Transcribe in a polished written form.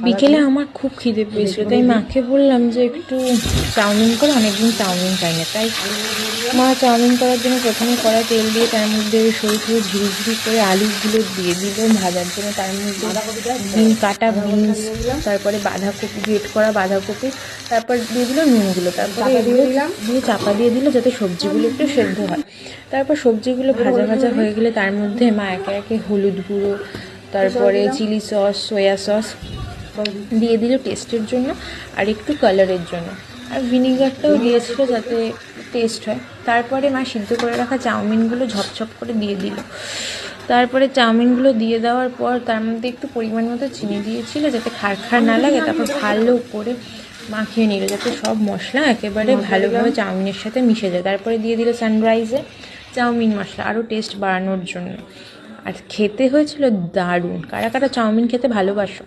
বিকেলে আমার খুব খিদে পেয়েছিল, তাই মাকে বললাম যে একটু চাউমিন করে, অনেকদিন চাউমিন খাই না। তাই মা চাউমিন করার জন্য প্রথমে কড়াই তেল দিয়ে তার মধ্যে সরু সরু ঝিরি ঝিরি করে আলুগুলো দিয়ে দিল ভাজার জন্য। তার মধ্যে কাটা বিনস, তারপরে বাঁধাকপি, গ্রেট করা বাঁধাকপি, তারপর দিয়ে দিল নুনগুলো, তারপরে এগুলো দিয়ে চাপা দিয়ে দিল যাতে সবজিগুলো একটু সেদ্ধ হয়। তারপর সবজিগুলো ভাজা ভাজা হয়ে গেলে তার মধ্যে মা একে একে হলুদ গুঁড়ো, তারপরে চিলি সস, সয়া সস দিয়ে দিল টেস্টের জন্য, আর একটু কালারের জন্য, আর ভিনিগারটাও দিয়েছিল যাতে টেস্ট হয়। তারপরে মা সিদ্ধ করে রাখা চাউমিনগুলো ঝপঝপ করে দিয়ে দিল। তারপরে চাউমিনগুলো দিয়ে দেওয়ার পর তার মধ্যে একটু পরিমাণ মতো চিনি দিয়েছিল যাতে খার না লাগে। তারপর ভালো করে মাখিয়ে নিল যাতে সব মশলা একেবারে ভালোভাবে চাউমিনের সাথে মিশে যায়। তারপরে দিয়ে দিল সানরাইজে চাউমিন মশলা আরও টেস্ট বাড়ানোর জন্য। আর খেতে হয়েছিল দারুণ। কারা কারা চাউমিন খেতে ভালোবাসো?